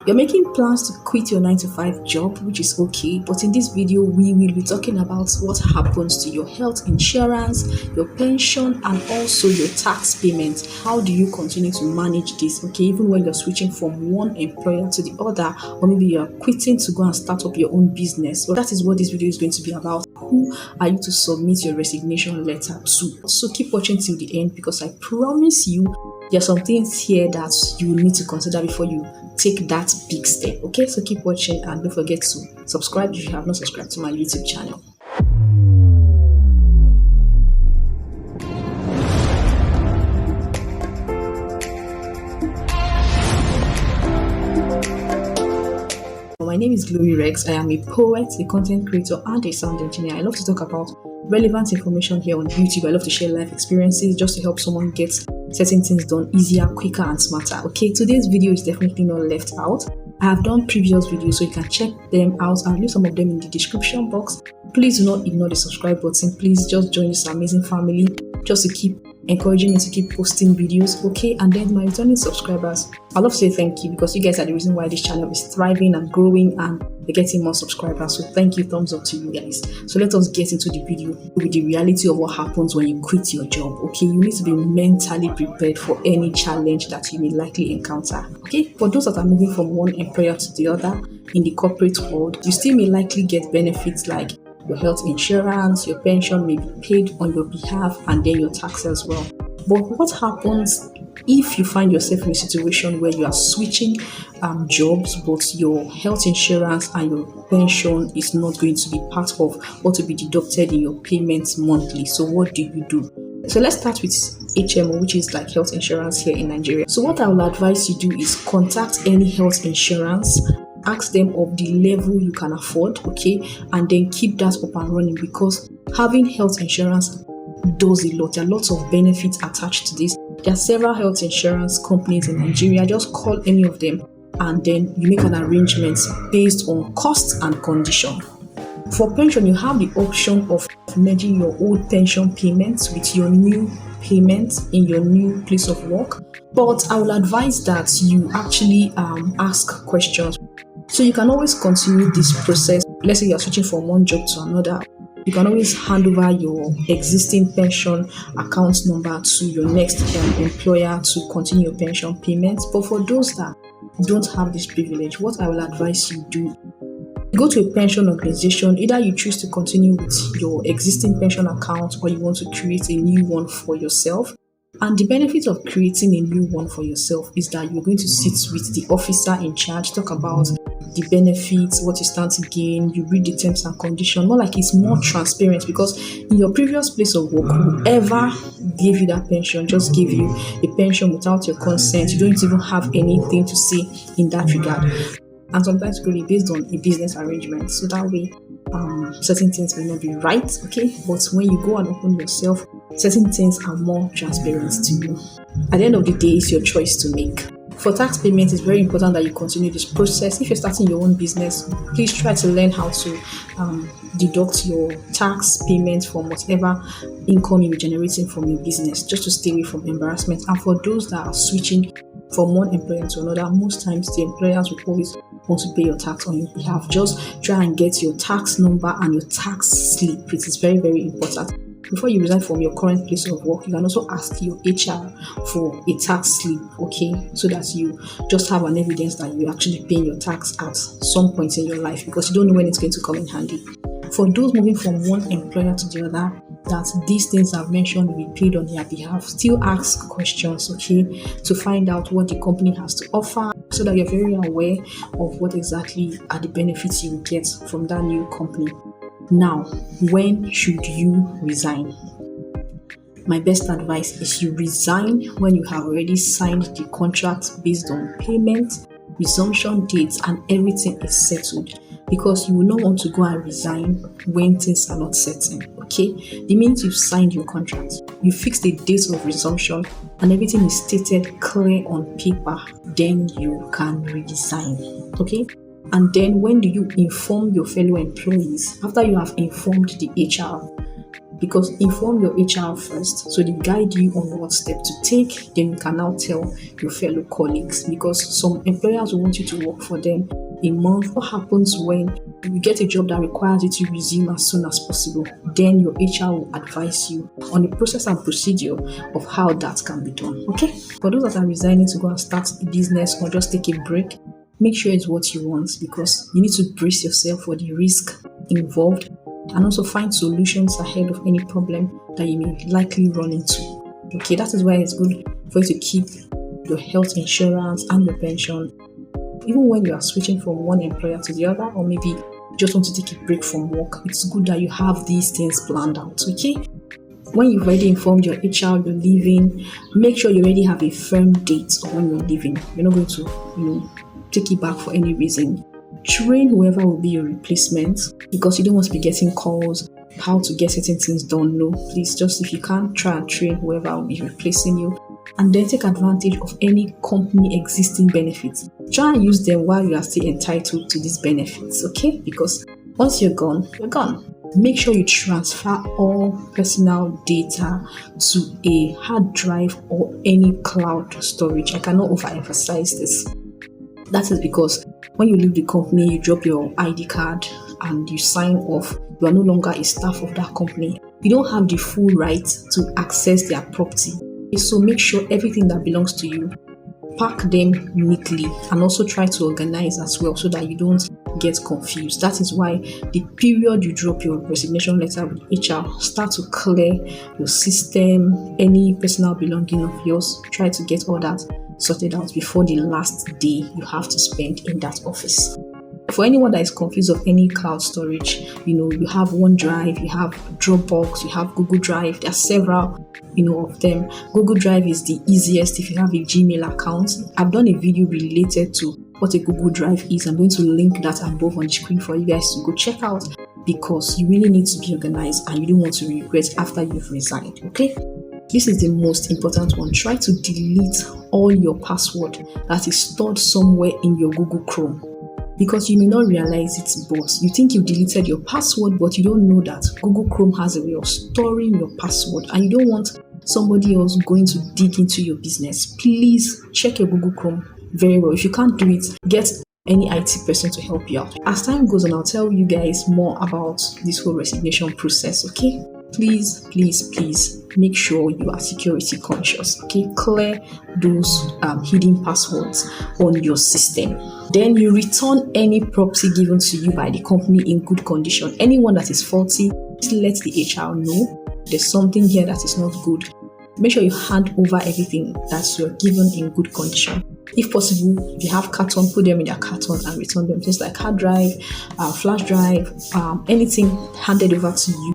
You're making plans to quit your 9 to 5 job, which is okay, but in this video, we will be talking about what happens to your health insurance, your pension, and also your tax payments. How do you continue to manage this, okay, even when you're switching from one employer to the other, or maybe you're quitting to go and start up your own business? Well, that is what this video is going to be about. Who are you to submit your resignation letter to? So keep watching till the end, because I promise you, there are some things here that you need to consider before you take that big step. Okay, so keep watching and don't forget to subscribe if you have not subscribed to my YouTube channel. My name is Glory Rex. I am a poet, a content creator, and a sound engineer. I love to talk about relevant information here on YouTube. I love to share life experiences just to help someone get certain things done easier, quicker, and smarter. Okay, today's video is definitely not left out. I have done previous videos, so you can check them out. I'll leave some of them in the description box. Please do not ignore the subscribe button. Please just join this amazing family just to keep encouraging me to keep posting videos, okay? And then my returning subscribers, I love to say thank you, because you guys are the reason why this channel is thriving and growing and we're getting more subscribers. So thank you, thumbs up to you guys. So let us get into the video with the reality of what happens when you quit your job, okay? You need to be mentally prepared for any challenge that you may likely encounter, okay? For those that are moving from one employer to the other in the corporate world, you still may likely get benefits like your health insurance, your pension may be paid on your behalf, and then your tax as well. But what happens if you find yourself in a situation where you are switching jobs, but your health insurance and your pension is not going to be part of what will be deducted in your payments monthly? So what do you do? So let's start with HMO, which is like health insurance here in Nigeria. So what I will advise you do is contact any health insurance, ask them of the level you can afford, okay, and then keep that up and running, because having health insurance does a lot. There are lots of benefits attached to this. There are several health insurance companies in Nigeria. Just call any of them and then you make an arrangement based on cost and condition. For pension, you have the option of merging your old pension payments with your new payments in your new place of work, but I will advise that you actually ask questions. So you can always continue this process. Let's say you're switching from one job to another. You can always hand over your existing pension account number to your next employer to continue your pension payments. But for those that don't have this privilege, what I will advise you do, go to a pension organization. Either you choose to continue with your existing pension account or you want to create a new one for yourself. And the benefit of creating a new one for yourself is that you're going to sit with the officer in charge, talk about the benefits, what you stand to gain, you read the terms and conditions, more like it's more transparent, because in your previous place of work, whoever gave you that pension just gave you a pension without your consent. You don't even have anything to say in that regard. And sometimes really based on a business arrangement. So that way, certain things may not be right, okay? But when you go and open yourself, certain things are more transparent to you. At the end of the day, it's your choice to make. For tax payments, it's very important that you continue this process. If you're starting your own business, please try to learn how to deduct your tax payments from whatever income you're generating from your business, just to stay away from embarrassment. And for those that are switching from one employer to another, most times the employers will always want to pay your tax on your behalf. Just try and get your tax number and your tax slip. It is very, very important. Before you resign from your current place of work, you can also ask your HR for a tax slip, okay, so that you just have an evidence that you're actually paying your tax at some point in your life, because you don't know when it's going to come in handy. For those moving from one employer to the other, that these things I've mentioned will be paid on their behalf, still ask questions, okay, to find out what the company has to offer, so that you're very aware of what exactly are the benefits you will get from that new company. Now, when should you resign? My best advice is you resign when you have already signed the contract based on payment, resumption dates, and everything is settled, because you will not want to go and resign when things are not certain, okay? The minute you've signed your contract, you fix the date of resumption, and everything is stated clear on paper, then you can resign, okay? And then when do you inform your fellow employees? After you have informed the HR, because inform your HR first so they guide you on what step to take. Then you can now tell your fellow colleagues, because some employers will want you to work for them a month. What happens when you get a job that requires you to resume as soon as possible? Then your HR will advise you on the process and procedure of how that can be done. Okay, for those that are resigning to go and start a business or just take a break, make sure it's what you want, because you need to brace yourself for the risk involved and also find solutions ahead of any problem that you may likely run into. Okay, that is why it's good for you to keep your health insurance and your pension, even when you are switching from one employer to the other, or maybe you just want to take a break from work. It's good that you have these things planned out. Okay, when you've already informed your HR you're leaving, make sure you already have a firm date of when you're leaving. You're not going to, take it back for any reason. Train whoever will be your replacement, because you don't want to be getting calls how to get certain things done. No, please, just if you can't, try and train whoever will be replacing you, and then take advantage of any company existing benefits. Try and use them while you are still entitled to these benefits, okay? Because once you're gone, you're gone. Make sure you transfer all personal data to a hard drive or any cloud storage. I cannot overemphasize this. That is because when you leave the company, you drop your ID card and you sign off. You are no longer a staff of that company. You don't have the full right to access their property. So make sure everything that belongs to you, pack them neatly, and also try to organize as well so that you don't get confused. That is why the period you drop your resignation letter with HR, start to clear your system, any personal belonging of yours. Try to get all that sorted out before the last day you have to spend in that office. For anyone that is confused of any cloud storage, you have OneDrive, you have Dropbox, you have Google Drive. There are several, of them. Google Drive is the easiest if you have a Gmail account. I've done a video related to what a Google Drive is. I'm going to link that above on the screen for you guys to go check out, because you really need to be organized and you don't want to regret after you've resigned. Okay? This is the most important one. Try to delete all your password that is stored somewhere in your Google Chrome, because you may not realize it, but you think you've deleted your password, but you don't know that Google Chrome has a way of storing your password, and you don't want somebody else going to dig into your business. Please check your Google Chrome very well. If you can't do it, get any IT person to help you out. As time goes on, I'll tell you guys more about this whole resignation process, okay? Please make sure you are security conscious, okay? Clear those hidden passwords on your system. Then you return any property given to you by the company in good condition. Anyone that is faulty, please let the HR know there's something here that is not good. Make sure you hand over everything that you're given in good condition. If possible, if you have carton, put them in their carton and return them. Things like hard drive, flash drive, anything handed over to you,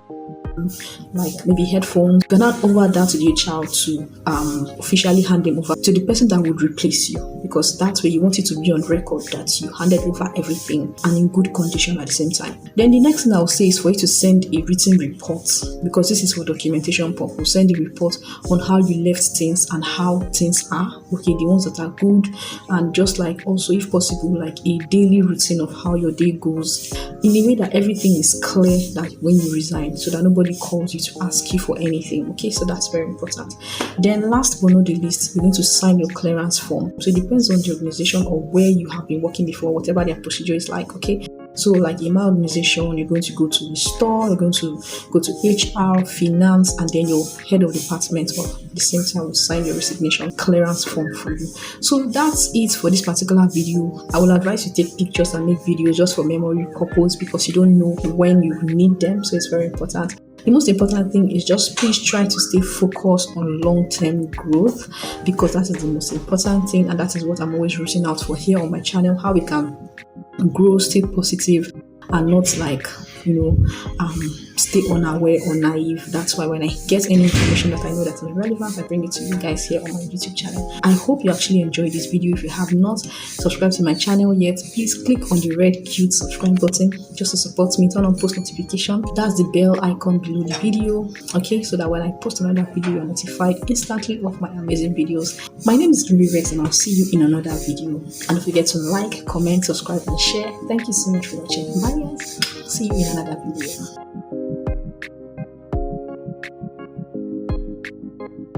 like maybe headphones. You cannot over that to the HR to officially hand them over to the person that would replace you, because that's where you want it to be on record that you handed over everything and in good condition at the same time. Then the next thing I'll say is for you to send a written report, because this is for documentation purpose. Send a report on how you left things and how things are, okay, the ones that are good, and just like also if possible like a daily routine of how your day goes, in a way that everything is clear that when you resign, so that nobody calls you to ask you for anything. Okay, so that's very important. Then last but not the least, you need to sign your clearance form. So it depends on the organization or where you have been working before, whatever their procedure is like. Okay, so like in my organization, you're going to go to the store, you're going to go to HR, finance, and then your head of department at the same time will sign your resignation clearance form for you. So that's it for this particular video. I will advise you take pictures and make videos just for memory purpose, because you don't know when you need them, so it's very important. The most important thing is just please try to stay focused on long-term growth, because that is the most important thing, and that is what I'm always rooting out for here on my channel, how we can grow, stay positive, and not like stay unaware or naive. That's why when I get any information that I know that is relevant, I bring it to you guys here on my YouTube channel. I hope you actually enjoyed this video. If you have not subscribed to my channel yet, please click on the red cute subscribe button just to support me. Turn on post notification. That's the bell icon below the video, okay, so that when I post another video, you're notified instantly of my amazing videos. My name is Rex, and I'll see you in another video. And don't forget to like, comment, subscribe, and share. Thank you so much for watching. Bye guys. See you in another video.